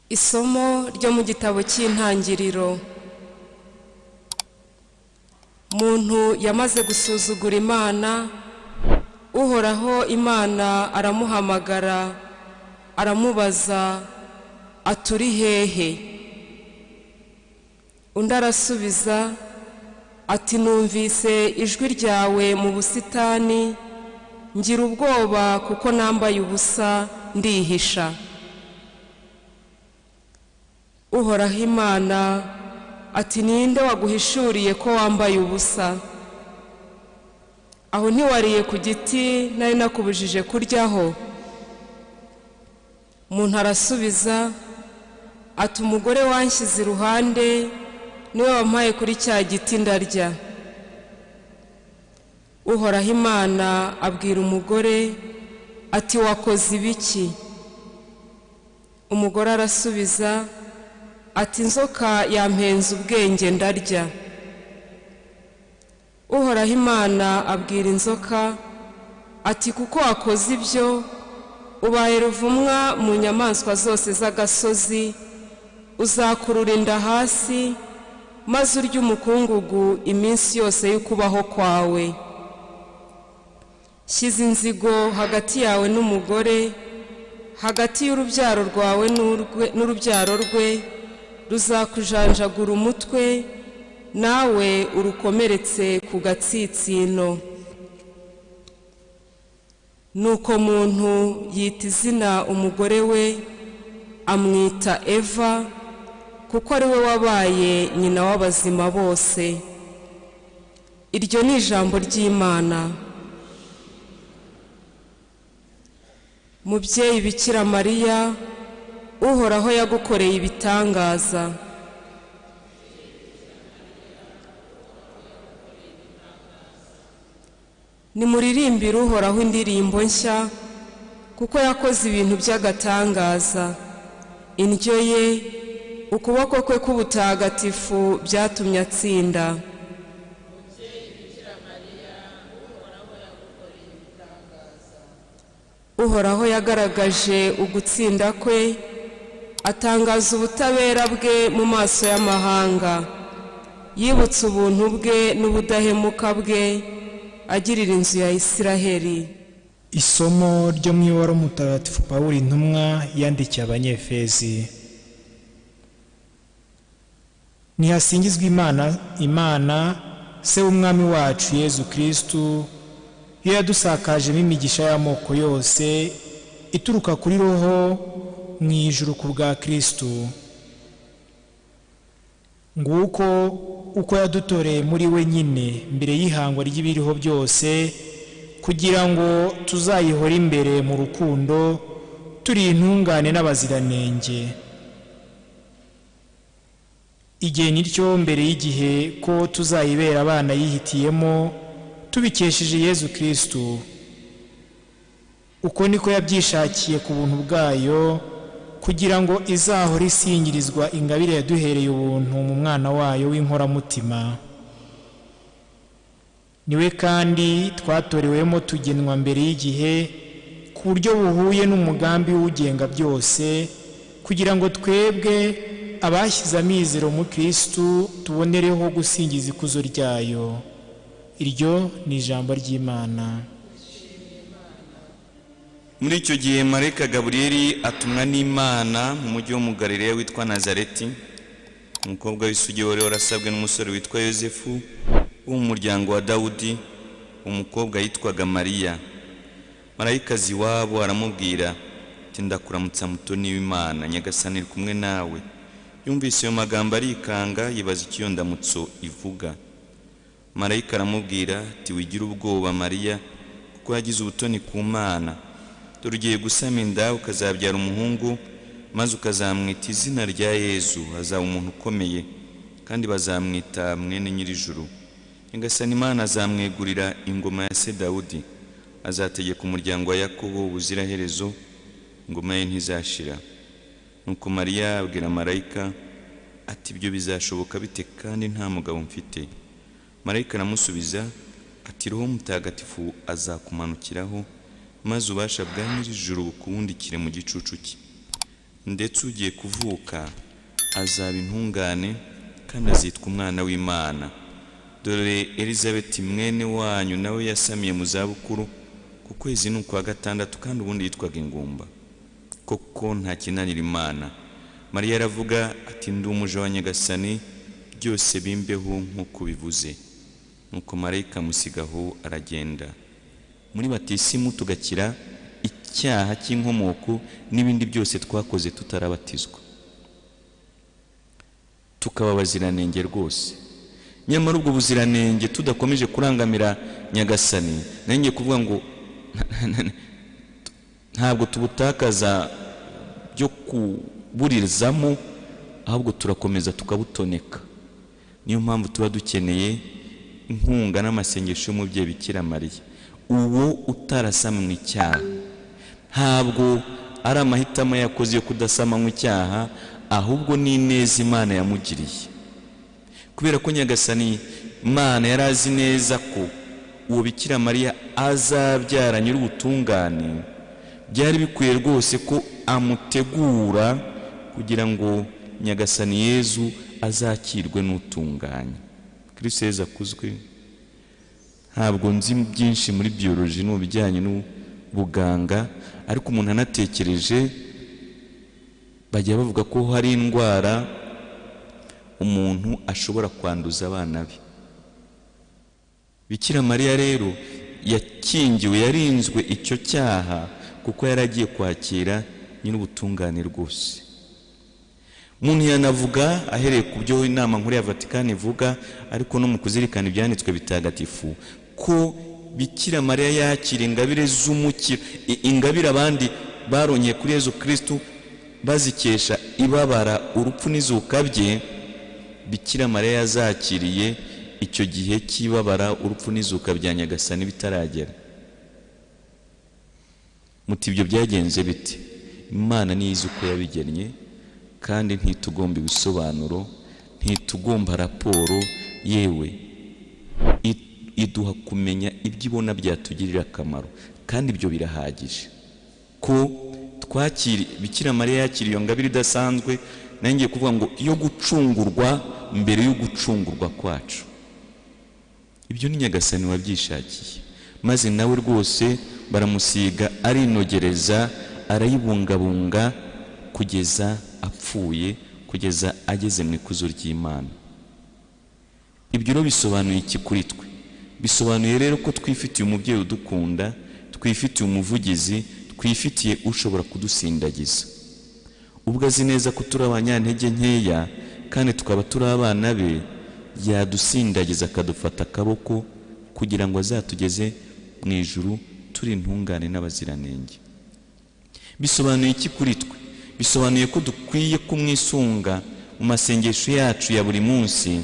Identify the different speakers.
Speaker 1: Isomo ryo mu gitabo cy'intangiriro. Muntu yamaze gusuzugura Imana, Uhoraho Imana aramuhamagara, aramubaza aturi hehe. Undi arasubiza ati numvise ijwi ryawe mu busitani, ngira ubwoba kuko nambaye ubusa ndihisha. Uhoraho Imana ati ninde waguhishuriye ko wambaye ubusa? Aho ntiwariye ku giti nari nakubujije kuryaho? Umuntu arasubiza ati umugore wanshyize iruhande niwe wampaye kuri cya giti ndarya. Uhoraho Imana abwira umugore ati wakoze ibiki? Umugore arasubiza ati inzoka yampenze ubwenge ndarya. Uhoraho Imana abwira inzoka ati kuko wakoze ibyo, ubaye ruvumwa mu nyamaswa zose z'agasozi, uzakurura inda hasi maze urye umukungugu iminsi yose y'ukubaho kwawe. Shyize inzigo hagati yawe n'umugore, hagati y'urubyaro rwawe n'urubyaro rwe, ruzakujanjagura umutwe, nawe urukomeretse ku gatsitsino. Nuko muntu yita izina umugore we, amwita Eva, kuko ari we wabaye nyina w'abazima bose. Iryo ni ijambo ry'Imana. Mubyeyi Bikira Mariya, Uhoraho yagukoreye ibitangaza. Nimuririmbire Uhoraho indirimbo nshya, kuko yakoze ibintu by'agatangaza. Indyo ye, ukuboko kwe k'ubutagatifu byatumye atsinda. Uhoraho yagaragaje ugutsinda kwe, atangaza ubutabera bwe mu maso y'amahanga. Yibutse ubuntu bwe n'ubudahemuka bwe, agirira inzu ya Isiraheli.
Speaker 2: Isomo ryo mu ibaruwa Mutagatifu Pawulo intumwa yandikiye Abanyefezi. Nihasingizwe Imana se w'umwami wacu Yezu Kristu, iyo yadusakajemo imigisha y'amoko yose ituruka kuri Roho mu ijuru ku bwa Kristu. Nguko uko yadutoreye muri we nyine mbere y'ihangwa ry'ibiriho byose, kugira ngo tuzayihore imbere mu rukundo, turi intungane n'abaziranenge. Igihe nityo mbere y'igihe ko tuzayibera abana yihitiyemo, tubikesheje Yezu Kristu. Uko niko yabyishakiye ku buntu bwayo, kugira ngo izahore isingirizwa ingabire yaduhereye ubuntu mu mwana wayo w'inkoramutima. Niwe kandi twatorewemo tugenwa mbere y'igihe, ku buryo buhuye n'umugambi w'ugenga byose, kugira ngo twebwe abashyize amizero mu Kristu tubonereho gusingiza ikuzo ryayo. Iryo ni ijambo ry'Imana.
Speaker 3: Muri icyo gihe Marayika Gaburiyeli atumwa n'Imana mu mujyi wo mu Galileya witwa Nazareti, umukobwa w'isugi wari warasabwe n'umusore witwa Yosefu wo mu muryango wa Dawudi, umukobwa yitwaga Mariya. Marayika aza iwabo aramubwira ati ndakuramutsa mutoni w'Imana, Nyagasani ari kumwe nawe. Yumvise ayo magambo arikanga, yibaza icyo iyo ndamutso ivuga. Marayika aramubwira ati wigira ubwoba Mariya, kuko yagize ubutoni ku Mana. Dore ugiye gusama inda, ukazabyara umuhungu, maze ukazamwita izina rya Yezu. Azaba umuntu ukomeye, kandi bazamwita mwene nyir'ijuru. Nyagasani Imana azamwegurira ingoma ya se Dawudi. Azategeka umuryango wa Yakobo ubuziraherezo, ingoma ye ntizashira. Nuko Mariya abwira Marayika ati ibyo bizashoboka bite kandi nta mugabo mfite? Marayika aramusubiza ati Roho Mutagatifu azakumanukiraho, maze ubasha bwa nyir'ijuru bukubundikire mu gicucu cye. ndetse ugiye kuvuka azaba intungane kandi azitwa umwana w'Imana. Dore Elizabeth mwene wanyu nawe yasamiye mu zabukuru, ku kwezi n'ukwa gatandatu, kandi ubundi yitwaga ingumba, koko nta kinanira Imana. Mariya aravuga ati, ndi umuja wa Nyagasani, byose bimbeho nk'uko bivuze. Nuko marayika musigaho aragenda. Muri batisimu tugakira icyaha cy'inkomoko n'ibindi byose twakoze tutarabatizwa, tukaba abaziranenge rwose. Nyamara ubwo buziranenge tudakomeje kurangamira Nyagasani, nanjye kuvuga ngo ntabwo tubutakaza byo kuburizamo, ahubwo turakomeza tukabutoneka. Niyo mpamvu tuba dukeneye inkunga n'amasengesho y'umubyeyi Bikira Mariya. Uwo utarasamwe icyaha ntabwo ari amahitamo yakoze yo kudasamanywa icyaha, ahubwo ni ineza Imana yamugiriye. Kubera ko Nyagasani Imana yari azi neza ko uwo Bikira Mariya azabyara nyir'ubutungane, byari bikwiye rwose ko amutegura kugira ngo Nyagasani Yezu azakirwe n'utunganye. Kristo Yezu akuzwe. Ntabwo nzi byinshi muri biology n'ubijyanye n'ubuganga, ariko umuntu anatekereje bajya bavuga ko hari indwara umuntu ashobora kwanduza abana be. Bikira Mariya rero yakingiwe, yarinzwe icyo cyaha kuko yaragiye kwakira nyir'ubutungane rwose. Umuntu yanavuga ahereye ku byo inama nkuru ya Vatikani ivuga, ariko no mu kuzirikana ibyanditswe bitagatifu, ko Bikira Mariya yakira ingabire z'umukiro, ingabire abandi baronyeye kuri Yezu Kristo bazikesha ibabara, urupfu n'izuka bye. Bikira Mariya yazakiriye icyo gihe cy'ibabara, urupfu n'izuka bya Nyagasani bitaragera. Muti ibyo byagenze bite? Imana niyo izi uko yabigennye, kandi ntitugomba ibisobanuro, ntitugomba raporo, yewe iduha kumenya ibyo ibona byatugirira akamaro, kandi ibyo birahagije. Ko Bikira Mariya yakiriye iyo ngabire idasanzwe, nanjye kuvuga ngo yo gucungurwa mbere yo gucungurwa kwacu. Ibyo ni Nyagasani wabyishakiye, maze nawe rwose baramusiga arinogereza, arayibungabunga kugeza apfuye, kugeza ageze mu ikuzo ry'Imana. Ibyo rero bisobanuye iki kuri twe? Bisobanuye rero ko twifitiye umubyeyi udukunda, twifitiye umuvugizi, twifitiye ushobora kudusindagiza. Ubwo azi neza ko turi abanyantege nkeya kandi tukaba turi abana be, yadusindagiza akadufata akaboko kugira ngo azatugeze mu ijuru turi intungane n'abaziranenge. Bisobanuye iki kuri twe? Bisobanuye ko dukwiye kumwisunga mu masengesho yacu ya buri munsi,